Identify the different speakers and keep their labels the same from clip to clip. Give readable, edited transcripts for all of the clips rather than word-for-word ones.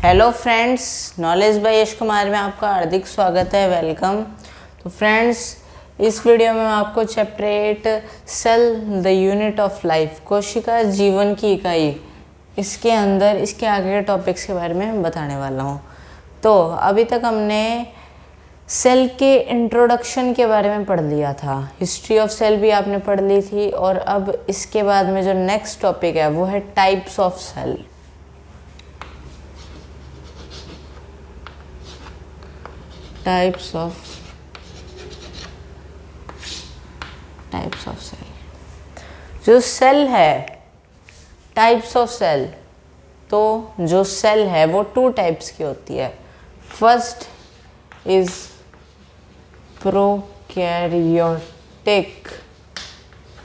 Speaker 1: Hello friends, knowledge by Yash Kumar में आपका हार्दिक स्वागत है। वेलकम। तो फ्रेंड्स, इस वीडियो में मैं आपको chapter 8 cell the unit of life, कोशिका जीवन की इकाई, इसके अंदर इसके आगे के टॉपिक्स के बारे में बताने वाला हूँ। तो अभी तक हमने सेल के इंट्रोडक्शन के बारे में पढ़ लिया था, हिस्ट्री ऑफ सेल भी आपने पढ़ ली थी, और अब इसके बाद में जो नेक्स्ट टॉपिक है वो है types of cell. Types of cell. जो सेल है, टाइप्स ऑफ सेल, तो जो सेल है वो 2 टाइप्स की होती है। First is prokaryotic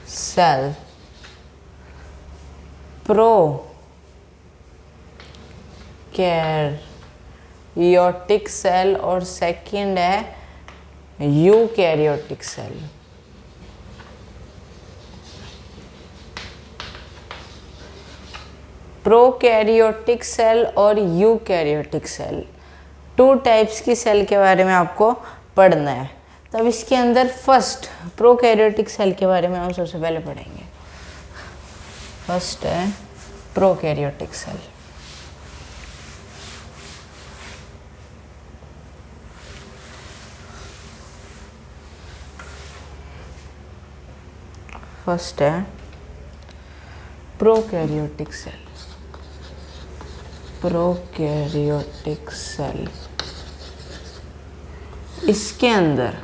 Speaker 1: cell, eukaryotic cell, और सेकंड है यूकैरियोटिक सेल। प्रोकैरियोटिक सेल और यूकैरियोटिक सेल, 2 टाइप्स की सेल के बारे में आपको पढ़ना है। तब इसके अंदर फर्स्ट प्रोकैरियोटिक सेल के बारे में हम सबसे पहले पढ़ेंगे। फर्स्ट है प्रोकैरियोटिक सेल। फर्स्ट है प्रोकैरियोटिक सेल। प्रोकैरियोटिक सेल, इसके अंदर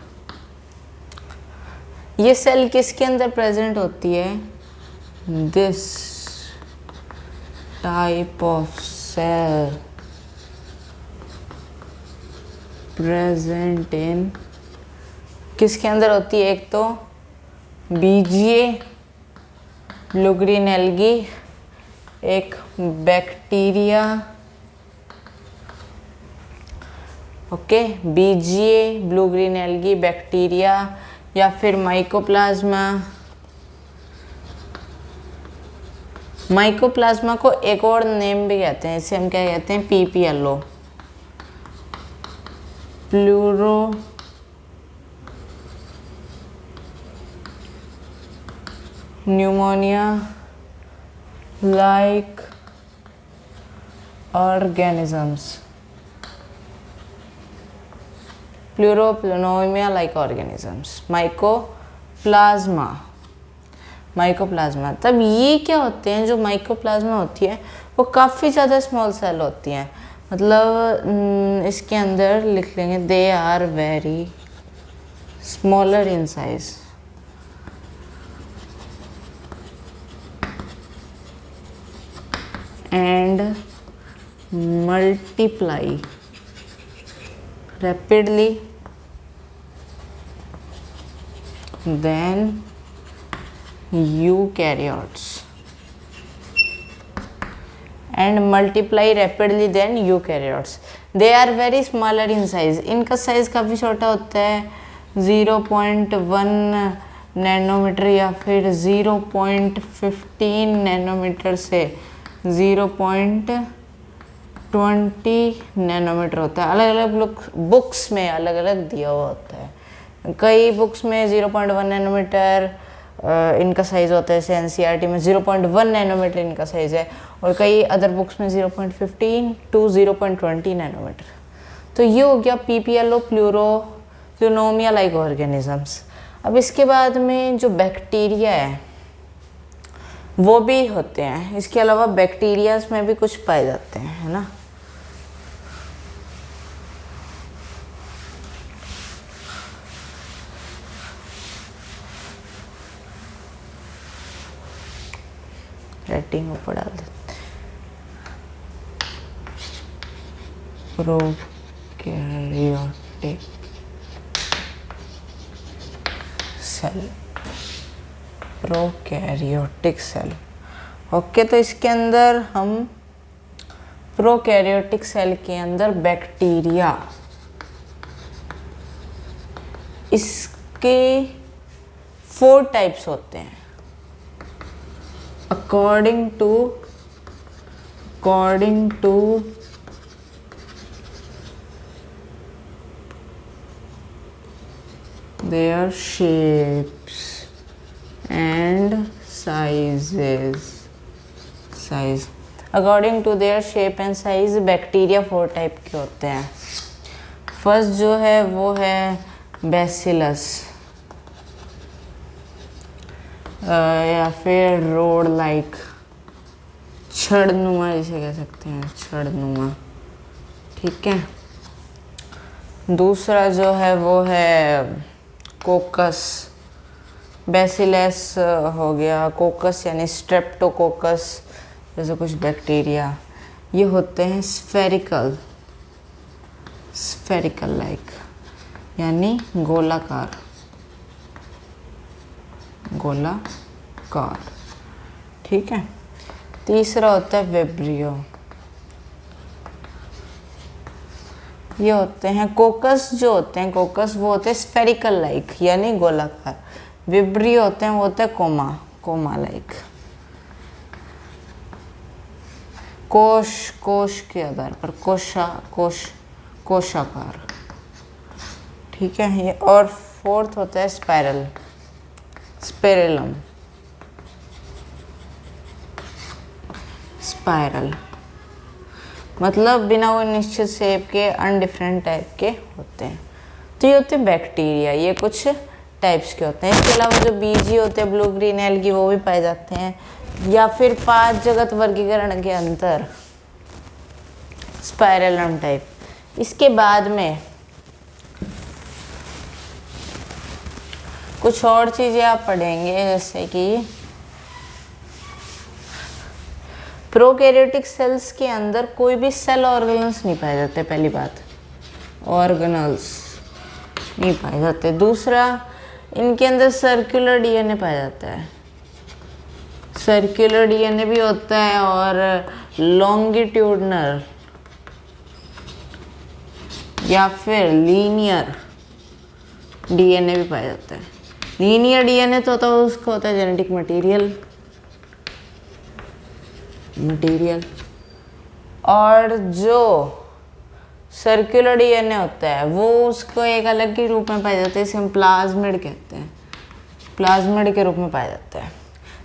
Speaker 1: ये सेल किसके अंदर प्रेजेंट होती है? This type of cell present in, किसके अंदर होती है? एक तो बीजीए ब्लू ग्रीन एल्गी, एक bacteria, okay, BGA blue green algae, bacteria, या फिर माइकोप्लाज्मा। माइकोप्लाज्मा को एक और नेम भी कहते हैं, इसे हम क्या कहते हैं? PPLO, pleuro pneumonia like organisms, pleuropneumonia like organisms, mycoplasma. तब ये क्या होते हैं? जो माइकोप्लाज्मा होती है वो काफ़ी ज़्यादा स्मॉल सेल होती हैं, मतलब इसके अंदर लिख लेंगे they are very smaller in size. And multiply rapidly than eukaryotes, and multiply rapidly than eukaryotes. They are very smaller in size. इनका साइज काफ़ी छोटा होता है, 0.1 नैनोमीटर या फिर 0.15 नैनोमीटर से 0.20 नैनोमीटर होता है। अलग अलग बुक्स में अलग अलग दिया हुआ होता है। कई बुक्स में 0.1 नैनोमीटर इनका साइज़ होता है, जैसे एनसीईआरटी में 0.1 नैनोमीटर इनका साइज़ है, और कई अदर बुक्स में 0.15 टू 0.20 नैनोमीटर। तो ये हो गया पीपीएलओ, प्लूरोप्लूनोमिया लाइक ऑर्गेनिजम्स। अब इसके बाद में जो बैक्टीरिया है वो भी होते हैं। इसके अलावा बैक्टीरियाज में भी कुछ पाए जाते हैं, है ना। राइटिंग ऊपर डाल देते। Prokaryotic cell, prokaryotic cell, okay. तो इसके अंदर हम प्रोकैरियोटिक सेल के अंदर बैक्टीरिया, इसके 4 टाइप्स होते हैं according to their shapes and size according to their shape and size bacteria 4 type के होते हैं। फर्स्ट जो है वो है बैसिलस या फिर रोड लाइक, छड़नुमा जिसे कह सकते हैं, छड़नुमा, ठीक है। दूसरा जो है वो है कोकस, बैसिलस हो गया, कोकस यानी स्ट्रेप्टोकोकस जैसे कुछ बैक्टीरिया, ये होते हैं स्फेरिकल लाइक यानी गोलाकार, ठीक है। तीसरा होता है विब्रियो, ये होते हैं कोकस, जो होते हैं कोकस वो होते हैं स्फेरिकल लाइक यानी गोलाकार। विब्रियो होते हैं वो होते हैं कोमा लाइक, कोश के आधार पर कोशाकार, ठीक है ये। और फोर्थ होता है स्पाइरल, मतलब बिना कोई निश्चित शेप के अनडिफरेंट टाइप के होते हैं। तो ये होते हैं बैक्टीरिया, ये कुछ टाइप्स के होते हैं। इसके अलावा जो बीजी होते हैं, ब्लू ग्रीन एल्गी, वो भी पाए जाते हैं। या फिर 5 जगत वर्गीकरण के अंतर स्पाइरलम टाइप। इसके बाद में कुछ और चीज़ें आप पढ़ेंगे, जैसे कि प्रोकैरियोटिक सेल्स के अंदर कोई भी सेल ऑर्गेनल्स नहीं पाए जाते, पहली बात, ऑर्गेनल्स नहीं पाए जाते। दूसरा, इनके अंदर सर्कुलर डीएनए पाया जाता है, सर्कुलर डीएनए भी होता है, और लॉन्गिट्यूडनल या फिर लीनियर डीएनए भी पाया जाता है। लीनियर डीएनए तो होता है, उसका होता है जेनेटिक मटेरियल, और जो सर्कुलर डीएनए होता है वो उसको एक अलग के रूप में पाया जाता है, इसे हम प्लाज्मिड कहते हैं, प्लाज्मिड के रूप में पाया जाता है।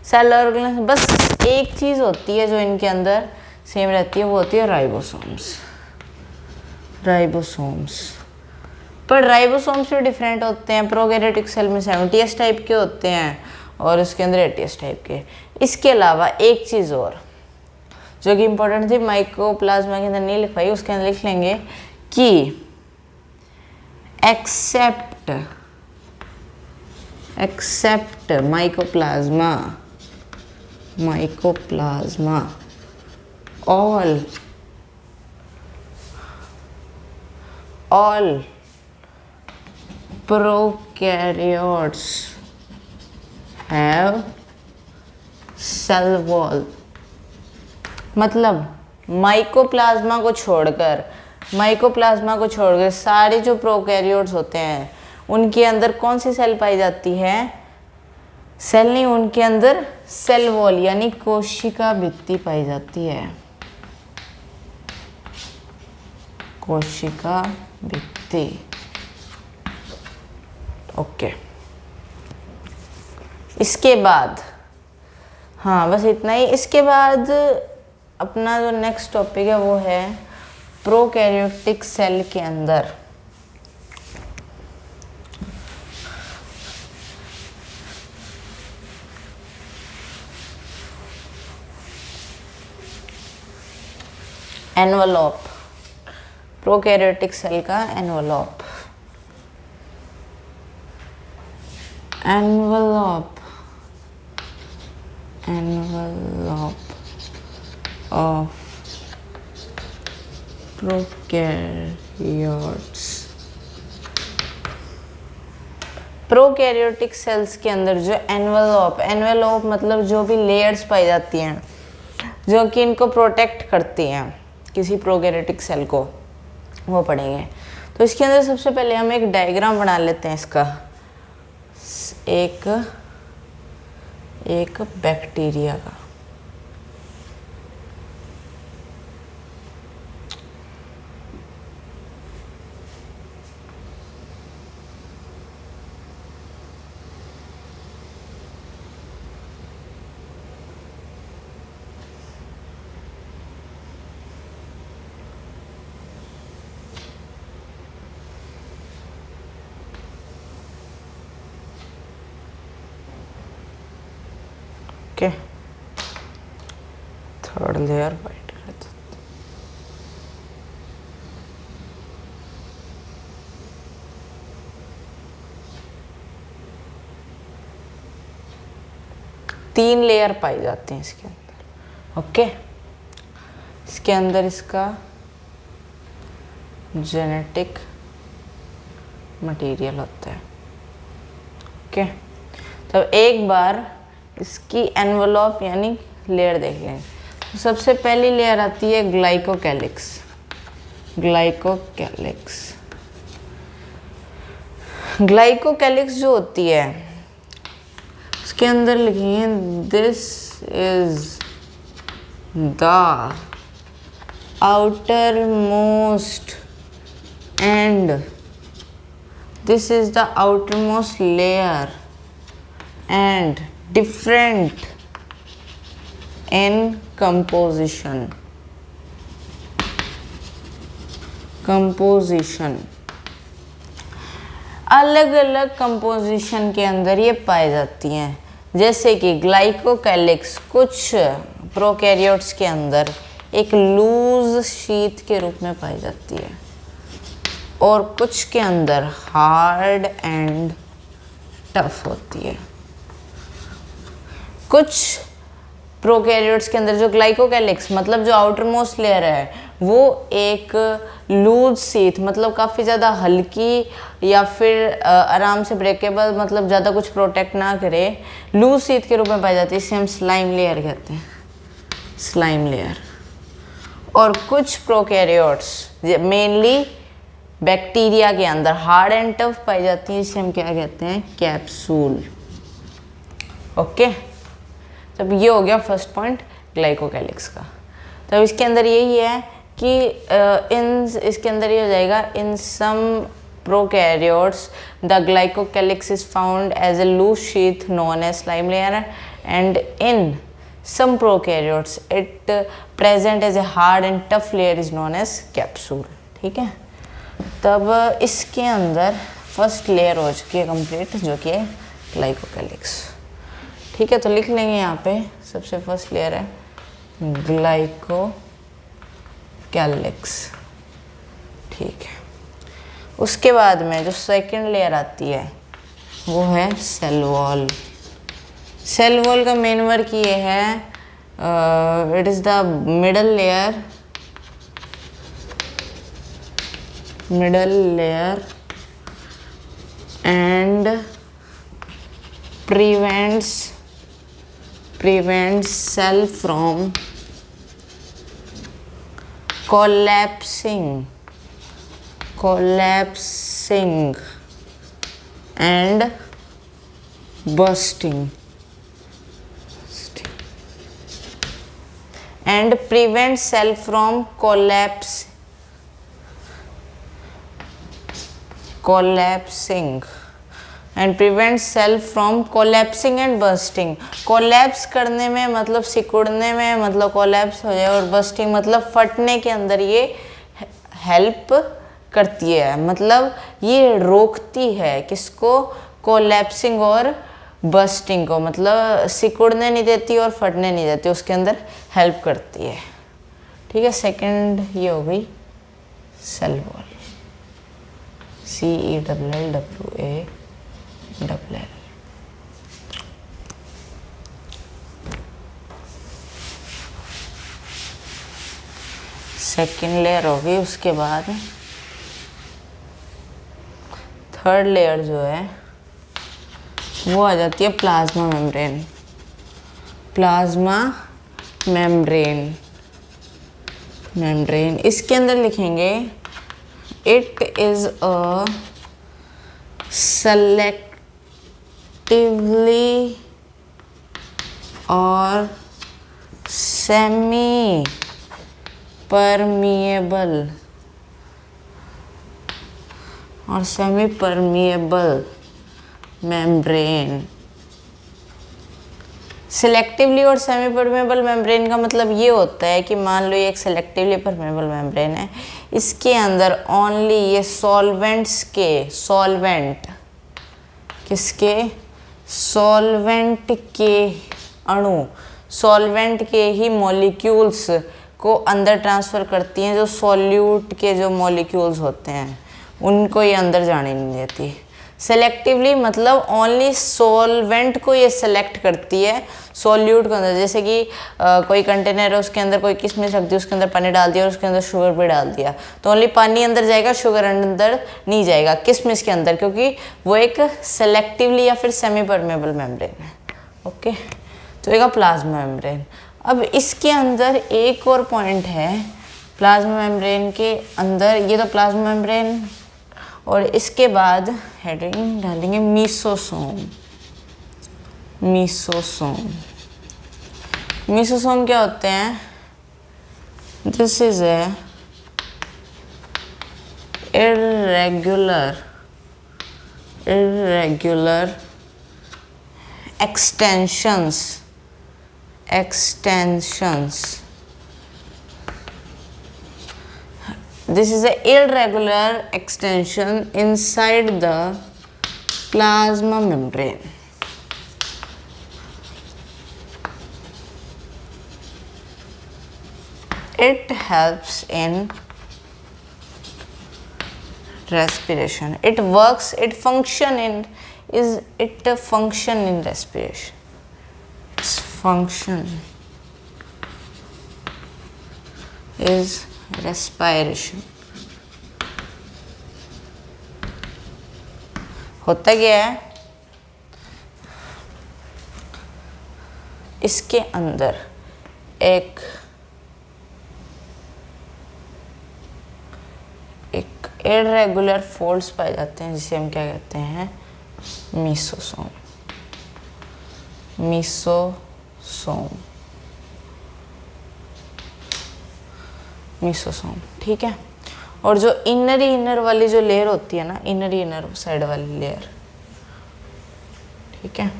Speaker 1: सेल ऑर्गेनल्स, बस एक चीज़ होती है जो इनके अंदर सेम रहती है, वो होती है राइबोसोम्स। पर राइबोसोम्स भी डिफरेंट होते हैं। प्रोकैरियोटिक सेल में 70s टाइप के होते हैं और उसके अंदर 80s टाइप के। इसके अलावा एक चीज़ और जो कि इम्पोर्टेंट थी, माइकोप्लाज्मा के अंदर नहीं लिखवाई, उसके अंदर लिख लेंगे कि except mycoplasma all prokaryotes have cell wall। मतलब माइकोप्लाज्मा को छोड़कर सारे जो प्रोकैरियोट्स होते हैं उनके अंदर कौन सी सेल पाई जाती है? सेल नहीं, उनके अंदर सेल वॉल यानी कोशिका भित्ति पाई जाती है, कोशिका भित्ति। ओके, इसके बाद हाँ बस इतना ही। इसके बाद अपना जो नेक्स्ट टॉपिक है वो है प्रोकैरियोटिक सेल के अंदर एनवलप, प्रोकैरियोटिक सेल का एनवलप ऑफ प्रोकैरियोटिक सेल्स के अंदर जो एनवलप मतलब जो भी लेयर्स पाई जाती हैं जो कि इनको प्रोटेक्ट करती हैं किसी प्रोकैरियोटिक सेल को, वो पढ़ेंगे। तो इसके अंदर सबसे पहले हम एक डायग्राम बना लेते हैं इसका, एक बैक्टीरिया का। लेयर वाइट कर देते। तीन लेयर पाई जाती हैं इसके अंदर। ओके, इसके अंदर इसका जेनेटिक मटेरियल होता है। ओके, तो एक बार इसकी एनवलप यानी लेयर देख लें। तो सबसे पहली लेयर आती है ग्लाइकोकैलिक्स। ग्लाइकोकैलिक्स जो होती है उसके अंदर लिखेंगे this is the outer most and this is the outer most layer and different in composition अलग अलग कंपोजिशन के अंदर ये पाई जाती हैं। जैसे कि ग्लाइकोकैलिक्स कुछ प्रोकैरियोट्स के अंदर एक लूज शीट के रूप में पाई जाती है और कुछ के अंदर हार्ड एंड टफ होती है। कुछ प्रोकैरियोट्स के अंदर जो ग्लाइकोकैलिक्स मतलब जो आउटर मोस्ट लेयर है वो एक लूज शीट मतलब काफ़ी ज़्यादा हल्की या फिर आराम से ब्रेकेबल मतलब ज़्यादा कुछ प्रोटेक्ट ना करे लूज शीट के रूप में पाई जाती है। इसे हम स्लाइम लेयर कहते हैं, स्लाइम लेयर। और कुछ प्रोकैरियोट्स मेनली बैक्टीरिया के अंदर हार्ड एंड टफ पाई जाती है, इसे हम क्या कहते हैं, कैप्सूल। ओके, तब ये हो गया फर्स्ट पॉइंट ग्लाइकोकैलिक्स का। तब इसके अंदर यही है कि इसके अंदर ये हो जाएगा in some prokaryotes the glycocalyx is found as a loose sheet known as slime layer and in some prokaryotes it present as a hard and tough layer is known as capsule. ठीक है, तब इसके अंदर first layer हो चुकी है complete जो कि है ग्लाइकोकैलिक्स। ठीक है, तो लिख लेंगे यहाँ पे सबसे फर्स्ट लेयर है ग्लाइकोकैलिक्स। ठीक है, उसके बाद में जो सेकंड लेयर आती है वो है सेल वॉल। सेल वॉल का मेन वर्क ये है it is the middle layer and prevents cell from collapsing and bursting and prevents cell from collapsing and prevents cell from collapsing and bursting। Collapse करने में मतलब सिकुड़ने में मतलब collapse हो जाए और बर्स्टिंग मतलब फटने के अंदर ये हेल्प करती है, मतलब ये रोकती है किसको, कोलैप्सिंग और बर्स्टिंग को, मतलब सिकुड़ने नहीं देती और फटने नहीं देती, उसके अंदर हेल्प करती है। ठीक है, सेकंड ये हो गई cell wall, CELLWALL। Second layer हो गई। उसके बाद थर्ड लेयर जो है वो आ जाती है प्लाज्मा मेम्ब्रेन। इसके अंदर लिखेंगे इट इज अ selectively और semi permeable membrane। सेलेक्टिवली और सेमी परमेबल मेम्ब्रेन का मतलब ये होता है कि मान लो ये एक सेलेक्टिवली परमेबल मेम्ब्रेन है, इसके अंदर ओनली ये सॉल्वेंट के अणु सॉल्वेंट के ही मॉलिक्यूल्स को अंदर ट्रांसफ़र करती हैं, जो सॉल्यूट के जो मॉलिक्यूल्स होते हैं उनको ये अंदर जाने नहीं देती। सेलेक्टिवली मतलब ओनली सॉल्वेंट को ये सेलेक्ट करती है सॉल्यूट के अंदर। जैसे कि कोई कंटेनर है, उसके अंदर कोई किशमिश रख दी, उसके अंदर पानी डाल दिया और उसके अंदर शुगर भी डाल दिया, तो ओनली पानी अंदर जाएगा, शुगर अंदर नहीं जाएगा किशमिश के अंदर, क्योंकि वो एक सेलेक्टिवली या फिर सेमी परमेबल मेम्ब्रेन है। ओके, तो एक प्लाज्मा मेम्ब्रेन। अब इसके अंदर एक और पॉइंट है प्लाज्मा मेम्ब्रेन के अंदर, ये तो प्लाज्मा मेम्ब्रेन, और इसके बाद हेडिंग डालेंगे मीसोसोम। मीसोसोम, मीसोसोम क्या होते हैं? This is a irregular extensions this is a irregular extension inside the plasma membrane. It helps in respiration. It works, it function in respiration. Its function is respiration. होता क्या है? इसके अंदर एक irregular folds पाए जाते हैं, जिसे हम क्या कहते हैं? मीसोसोम। मीसोसोम, मीसोसोम, ठीक है। और जो इनर वाली जो लेयर होती है ना, इनर साइड वाली लेयर, ठीक है,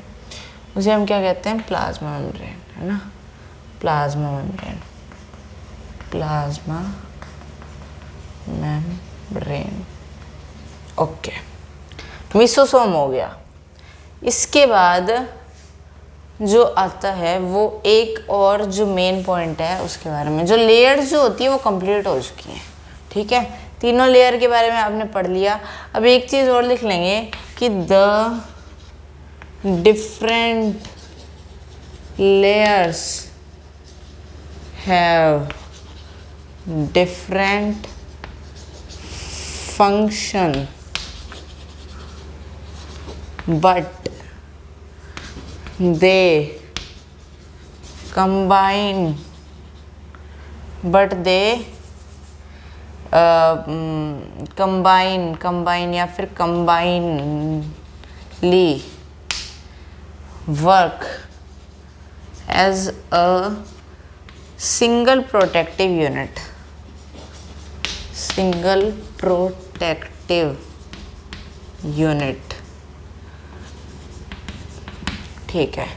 Speaker 1: उसे हम क्या कहते हैं? प्लाज्मा मेम्ब्रेन, है ना, plasma membrane, plasma membrane. Okay, mesosome हो गया। इसके बाद जो आता है वो एक और जो मेन पॉइंट है उसके बारे में, जो लेयर्स जो होती है वो कंप्लीट हो चुकी हैं, ठीक है, तीनों लेयर के बारे में आपने पढ़ लिया। अब एक चीज़ और लिख लेंगे कि the different layers have different function but they combine या फिर combinedly work as a single protective unit, single protective unit, ठीक है।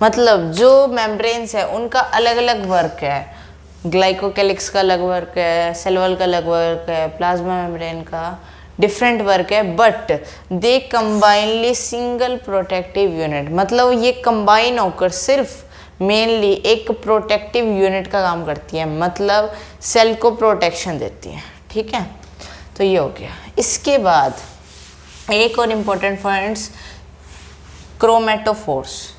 Speaker 1: मतलब जो मेम्ब्रेन्स है उनका अलग अलग वर्क है, ग्लाइकोकेलिक्स का अलग वर्क है, सेल वॉल का अलग वर्क है, प्लाज्मा मेम्ब्रेन का डिफरेंट वर्क है, but they combinedly single protective unit, मतलब ये कंबाइन होकर सिर्फ मेनली एक प्रोटेक्टिव यूनिट का काम करती है, मतलब सेल को प्रोटेक्शन देती है, ठीक है। तो ये हो गया। इसके बाद एक और इम्पोर्टेंट पॉइंट्स, क्रोमेटोफोर्स।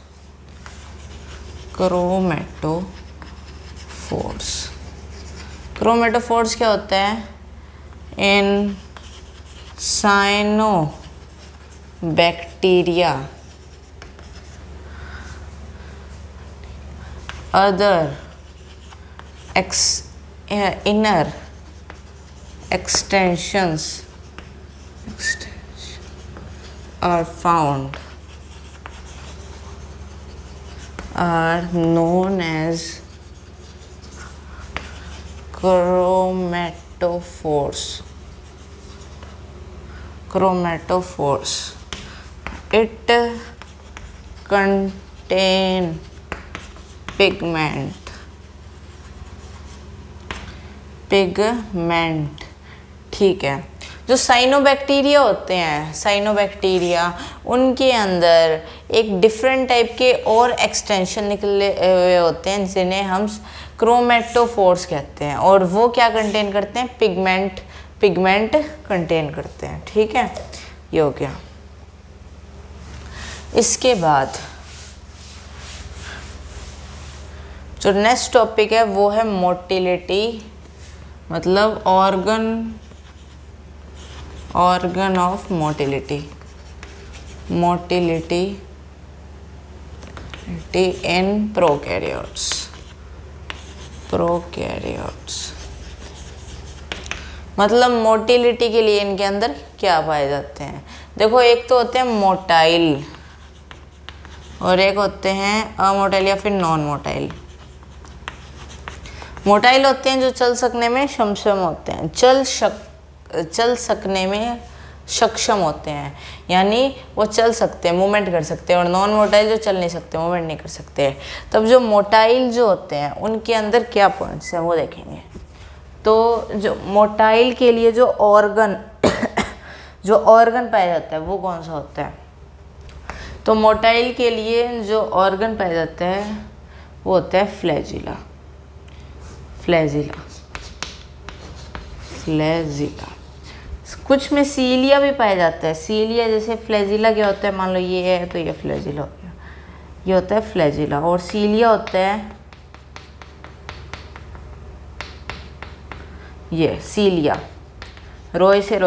Speaker 1: क्रोमेटोफोर्स क्या होता है? In cyanobacteria other inner extensions are found, are known as chromatophores. It contain pigment, ठीक है। जो साइनोबैक्टीरिया होते हैं, साइनोबैक्टीरिया, उनके अंदर एक डिफरेंट टाइप के और एक्सटेंशन निकले हुए होते हैं जिन्हें हम क्रोमेटोफोर्स कहते हैं, और वो क्या कंटेन करते हैं, पिगमेंट कंटेन करते हैं। ठीक है, ये हो गया। इसके बाद जो नेक्स्ट टॉपिक है वो है मोटिलिटी, मतलब organ of motility in prokaryotes. मतलब मोटिलिटी के लिए इनके अंदर क्या पाए जाते हैं? देखो, एक तो होते हैं मोटाइल और एक होते हैं अमोटाइल या फिर नॉन मोटाइल। मोटाइल होते हैं जो चल सकने में सक्षम होते हैं, चल सकने में सक्षम होते हैं, यानी वो चल सकते हैं, मूवमेंट कर सकते हैं। और नॉन मोटाइल जो चल नहीं सकते, मूवमेंट नहीं कर सकते। तब जो मोटाइल जो होते हैं उनके अंदर क्या पॉइंट्स हैं वो देखेंगे। तो जो मोटाइल के लिए जो ऑर्गन पाया जाता है वो कौन सा होता है? तो मोटाइल के लिए जो ऑर्गन पाया जाता है वो होता है फ्लैजिला। कुछ में सीलिया भी पाया जाता है। सीलिया जैसे फ्लैजिला क्या होता है, मान लो ये है तो ये फ्लैजिला हो गया, ये होता है फ्लैजिला। और सीलिया होता है ये सीलिया, रोए से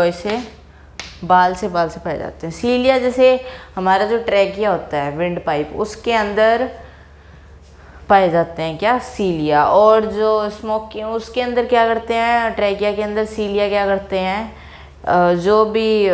Speaker 1: बाल से पाए जाते हैं। सीलिया जैसे हमारा जो ट्रैकिया होता है, विंड पाइप, उसके अंदर पाए जाते हैं क्या, सीलिया। और जो स्मोकिंग, उसके अंदर क्या करते हैं, ट्रैकिया के अंदर सीलिया क्या करते हैं, जो भी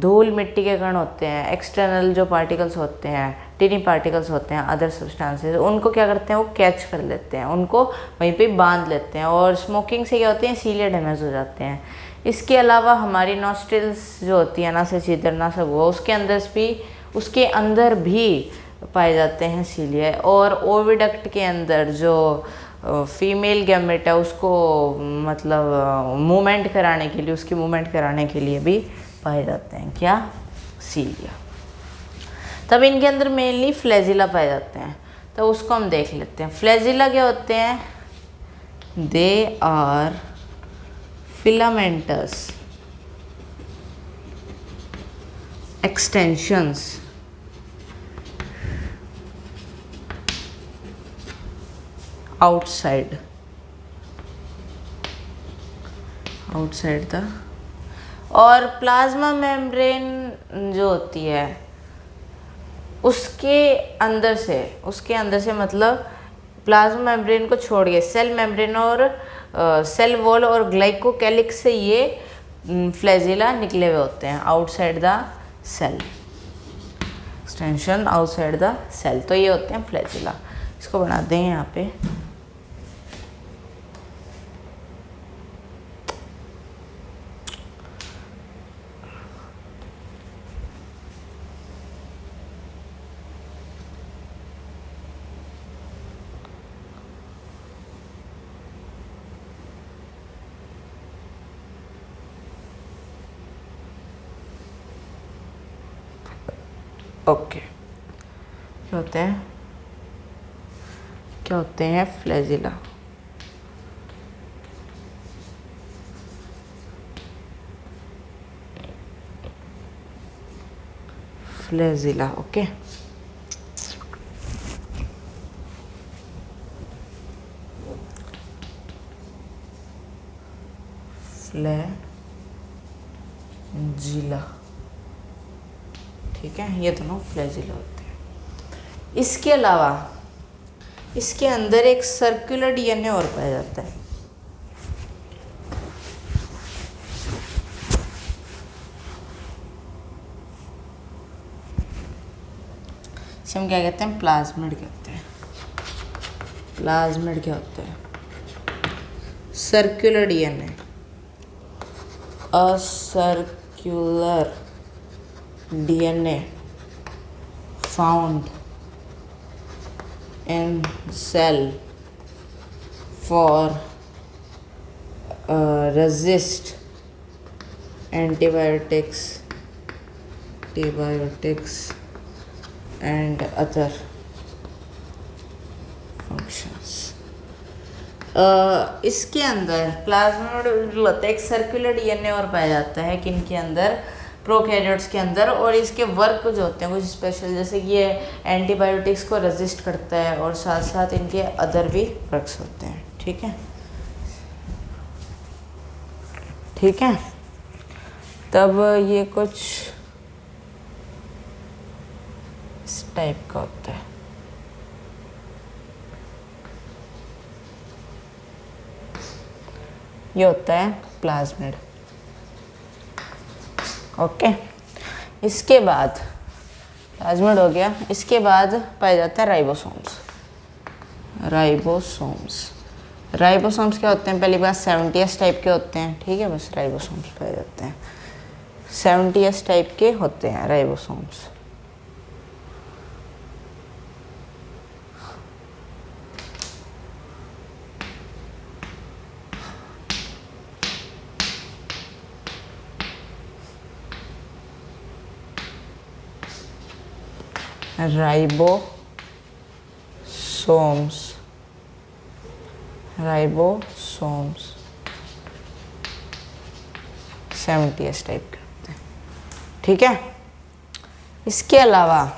Speaker 1: धूल मिट्टी के कण होते हैं, एक्सटर्नल जो पार्टिकल्स होते हैं, टिनी पार्टिकल्स होते हैं, अदर सब्सटेंसेस, उनको क्या करते हैं, वो कैच कर लेते हैं, उनको वहीं पे बांध लेते हैं। और स्मोकिंग से क्या होते हैं, सीलिया डैमेज हो जाते हैं। इसके अलावा हमारी नॉस्ट्रिल्स जो होती है, नासा छिद्र, नासा हुआ, उसके अंदर भी पाए जाते हैं सीलिया। और ओविडक्ट के अंदर जो फीमेल गैमेट है उसको मतलब मूवमेंट कराने के लिए, उसकी मूवमेंट कराने के लिए भी पाए जाते हैं क्या, सीलिया। तब इनके अंदर मेनली फ्लैजिला पाए जाते हैं, तो उसको हम देख लेते हैं। फ्लैजिला क्या होते हैं, they are filamentous extensions outside the, और प्लाज्मा मेम्ब्रेन जो होती है उसके अंदर से मतलब प्लाज्मा मेम्ब्रेन को छोड़ के सेल मेम्ब्रेन और सेल वॉल और ग्लाइकोकैलिक्स से ये फ्लैजिला निकले हुए होते हैं outside the cell, extension outside the cell. तो ये होते हैं फ्लैजिला। इसको बना दें यहाँ पे। ओके, क्या होते हैं फ्लैजिला। ओके। फ्लैजिला, ठीक है, ये दोनों फ्लैजिला होते हैं। इसके अलावा इसके अंदर एक सर्कुलर डीएनए और पाया जाता है। इसे हम क्या कहते हैं, प्लाज्मिड कहते हैं। प्लाज्मिड क्या होता है, circular DNA, a circular DNA found in cell for resist antibiotics and other functions. इसके अंदर प्लाज्मिड होता है, एक सर्कुलर डीएनए और पाया जाता है किनके अंदर, प्रोकैरियोट्स के अंदर। और इसके वर्क जो होते हैं कुछ स्पेशल, जैसे कि ये एंटीबायोटिक्स को रेजिस्ट करता है और साथ साथ इनके अदर भी वर्क्स होते हैं। ठीक है, ठीक है। तब ये कुछ इस टाइप का होता है। ये होता है प्लाज्मिड। ओके, इसके बाद प्लाज्मिड हो गया, इसके बाद पाया जाता है राइबोसोम्स। राइबोसोम्स क्या होते हैं, पहली बात 70S टाइप के होते हैं। ठीक है, बस राइबोसोम्स पाए जाते हैं, 70S टाइप के होते हैं राइबोसोम्स। राइबोसोम्स 70S टाइप के होते हैं। ठीक है, इसके अलावा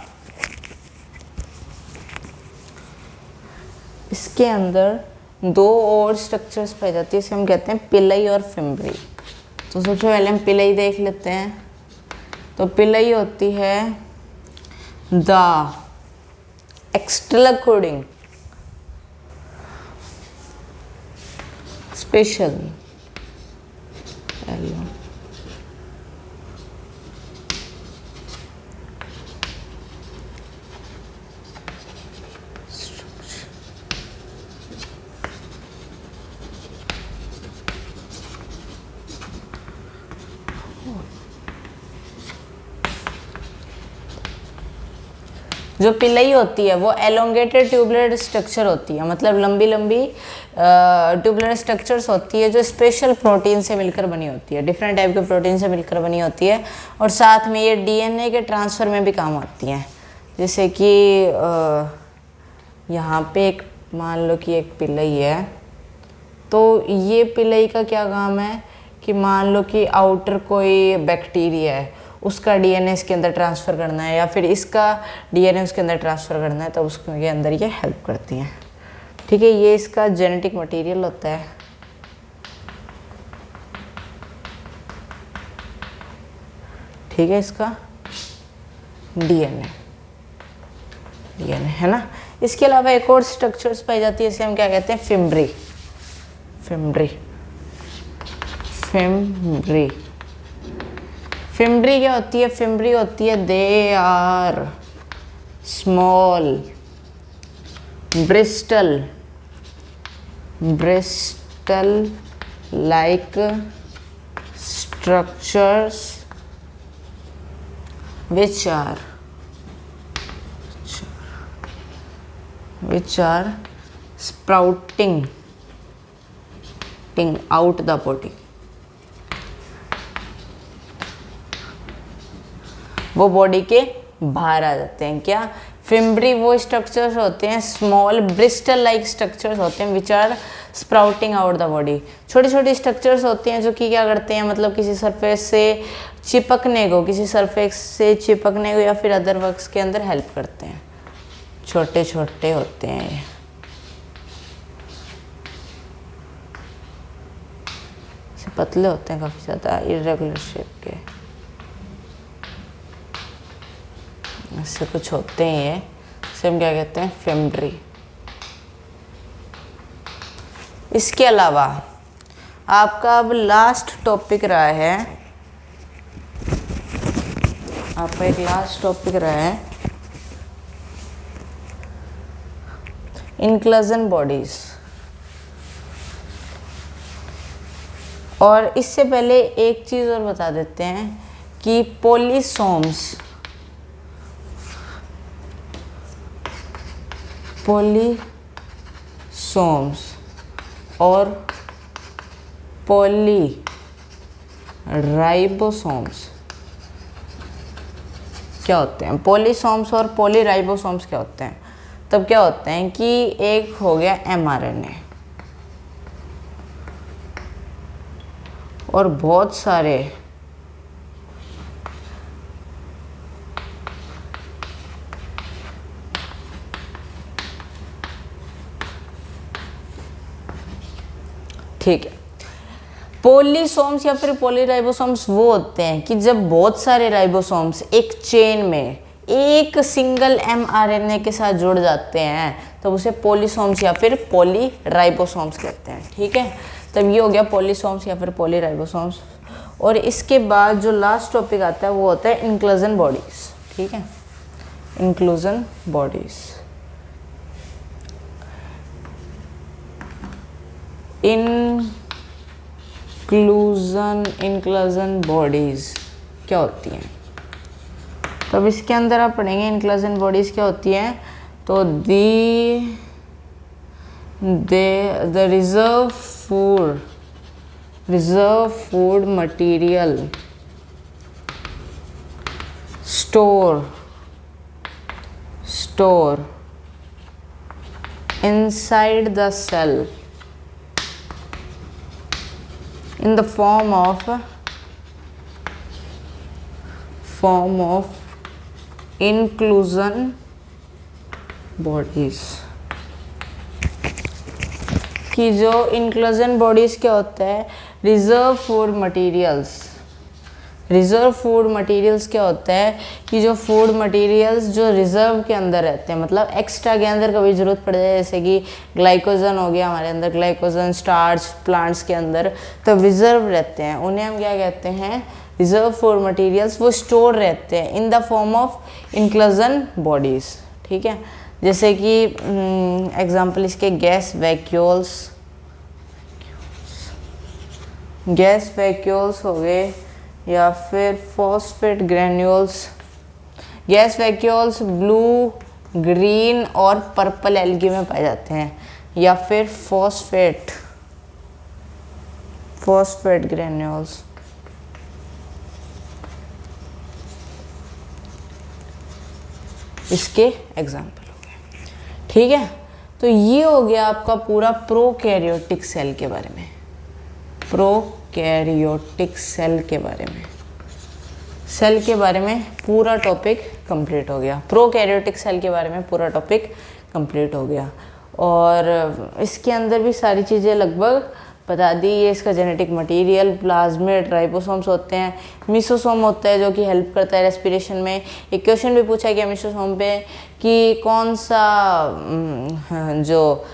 Speaker 1: इसके अंदर दो और स्ट्रक्चर्स पाई जाती है, इसे हम कहते हैं पिलई और फिम्ब्री। तो सबसे पहले हम पिलई देख लेते हैं। तो पिलई होती है द एक्स्ट्रल कोडिंग स्पेशल जो पिलई होती है वो एलोंगेटेड ट्यूबुलर स्ट्रक्चर होती है, मतलब लंबी लंबी ट्यूबुलर स्ट्रक्चर्स होती है जो स्पेशल प्रोटीन से मिलकर बनी होती है, डिफरेंट टाइप के प्रोटीन से मिलकर बनी होती है। और साथ में ये डीएनए के ट्रांसफ़र में भी काम आती हैं। जैसे कि यहाँ पे एक मान लो कि एक पिलई है, तो ये पिलई का क्या काम है कि मान लो कि आउटर कोई बैक्टीरिया है, उसका डीएनए इसके अंदर ट्रांसफ़र करना है, या फिर इसका डीएनए उसके अंदर ट्रांसफ़र करना है, तो उसके अंदर ये हेल्प करती हैं। ठीक है, ये इसका जेनेटिक मटेरियल होता है। ठीक है, इसका डीएनए है ना। इसके अलावा एक और स्ट्रक्चर्स पाई जाती है, इसे हम क्या कहते हैं, फिम्ब्री। फिम्ब्री क्या होती है, फिम्ब्री होती है they are small bristle like structures which are sprouting out the body। वो बॉडी के बाहर आ जाते हैं। क्या, फिम्ब्री वो स्ट्रक्चर्स होते हैं, स्मॉल ब्रिस्टल लाइक स्ट्रक्चर्स होते हैं which are sprouting out the body. छोटी छोटी स्ट्रक्चर्स होती हैं जो कि क्या करते हैं, मतलब किसी सरफेस से चिपकने को या फिर अदर वर्क्स के अंदर हेल्प करते हैं। छोटे छोटे होते हैं ये। पतले होते हैं काफ़ी ज़्यादा, इरेगुलर शेप के, ऐसे कुछ होते हैं ये। इसे हम क्या कहते हैं, फिम्ब्री। इसके अलावा आपका अब लास्ट टॉपिक रहा है, इंक्लूजन बॉडीज। और इससे पहले एक चीज़ और बता देते हैं कि पॉलीसोम्स और राइबोसोम्स क्या होते हैं, पॉलीसोम्स और पॉलीराइबोसोम्स क्या होते हैं। तब क्या होते हैं कि एक हो गया mRNA और बहुत सारे ठीक है। पॉलीसोम्स या फिर पॉलीराइबोसोम्स वो होते हैं कि जब बहुत सारे राइबोसोम्स एक चेन में एक सिंगल mRNA के साथ जुड़ जाते हैं तो उसे पॉलीसोम्स या फिर पॉलीराइबोसोम्स कहते हैं। ठीक है, तब ये हो गया पॉलीसोम्स या फिर पॉलीराइबोसोम्स। और इसके बाद जो लास्ट टॉपिक आता है वो होता है इंक्लूजन बॉडीज। ठीक है, इंक्लूजन बॉडीज। इंक्लूजन बॉडीज क्या होती हैं, तब इसके अंदर आप पढ़ेंगे इंक्लूजन बॉडीज क्या होती हैं। तो the reserve food material store inside the cell in the form of inclusion bodies। कि जो इंक्लूजन बॉडीज क्या होता है, रिजर्व फूड मटेरियल्स क्या होता है कि जो फूड मटेरियल्स जो रिजर्व के अंदर रहते हैं, मतलब एक्स्ट्रा के अंदर कभी ज़रूरत पड़ जाए, जैसे कि ग्लाइकोजन हो गया हमारे अंदर, ग्लाइकोजन स्टार्च प्लांट्स के अंदर, तब रिजर्व रहते हैं, उन्हें हम क्या कहते हैं, रिजर्व फूड मटेरियल्स। वो स्टोर रहते हैं in the form of inclusion bodies. ठीक है, जैसे कि एग्जाम्पल इसके गैस वैक्यूल्स हो गए, या फिर phosphate granules. Gas vacuoles blue, green और पर्पल एल्गी में पाए जाते हैं, या फिर फॉस्फेट ग्रैन्यूल्स। इसके एग्जाम्पल हो गए। ठीक है, तो ये हो गया आपका पूरा प्रोकैरियोटिक सेल के बारे में, प्रोकैरियोटिक सेल के बारे में पूरा टॉपिक कंप्लीट हो गया। प्रोकैरियोटिक सेल के बारे में पूरा टॉपिक कंप्लीट हो गया। और इसके अंदर भी सारी चीज़ें लगभग बता दी। ये इसका जेनेटिक मटेरियल, प्लाज्मिड, राइबोसोम्स होते हैं, मिसोसोम होता है जो कि हेल्प करता है रेस्पिरेशन में। एक क्वेश्चन भी पूछा गया मिसोसोम पे कि कौन सा जो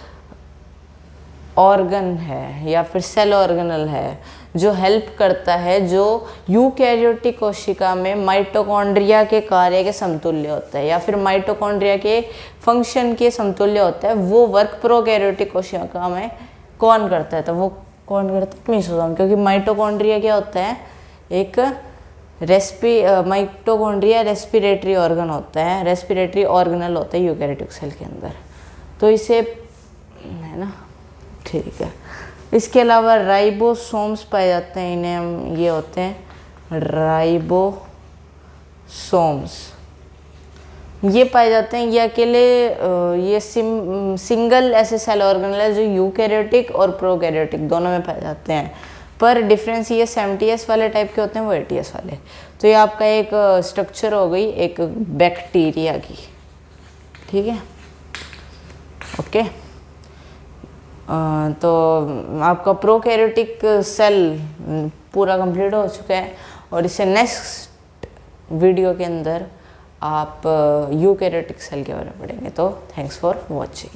Speaker 1: ऑर्गन है या फिर सेल ऑर्गेनल है जो हेल्प करता है, जो यूकैरियोटिक कोशिका में माइटोकॉन्ड्रिया के कार्य के समतुल्य होता है या फिर माइटोकॉन्ड्रिया के फंक्शन के समतुल्य होता है, वो वर्क प्रोकैरियोटिक कोशिका में कौन करता है, तो वो कौन करता है, मिसोसोम। क्योंकि माइटोकॉन्ड्रिया क्या होता है, एक माइटोकॉन्ड्रिया रेस्पिरेटरी ऑर्गन होता है, रेस्पिरेटरी ऑर्गेनल होता है यूकैरियोटिक सेल के अंदर, तो इसे है ना। ठीक है, इसके अलावा राइबोसोम्स पाए जाते हैं, इन्हें हम ये होते हैं राइबोसोम्स। ये पाए जाते हैं, ये अकेले ये सिंगल ऐसे सेल ऑर्गेनल है जो यूकैरियोटिक और प्रोकैरियोटिक दोनों में पाए जाते हैं, पर डिफरेंस ये 70s वाले टाइप के होते हैं, वो 80s वाले। तो ये आपका एक स्ट्रक्चर हो गई एक बैक्टीरिया की। ठीक है, ओके। तो आपका प्रोकैरियोटिक सेल पूरा कंप्लीट हो चुका है, और इसे नेक्स्ट वीडियो के अंदर आप यूकैरियोटिक सेल के बारे में पढ़ेंगे। तो थैंक्स फॉर वॉचिंग।